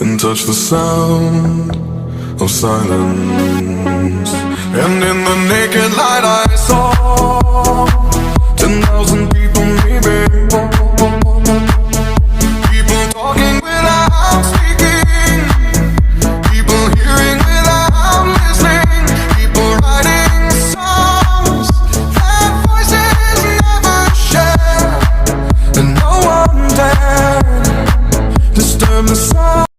and touch the sound of silence. And in the naked light I saw 10,000 people, maybe. People talking without speaking, people hearing without listening, people writing songs that voices never share, and no one dared disturb the sound.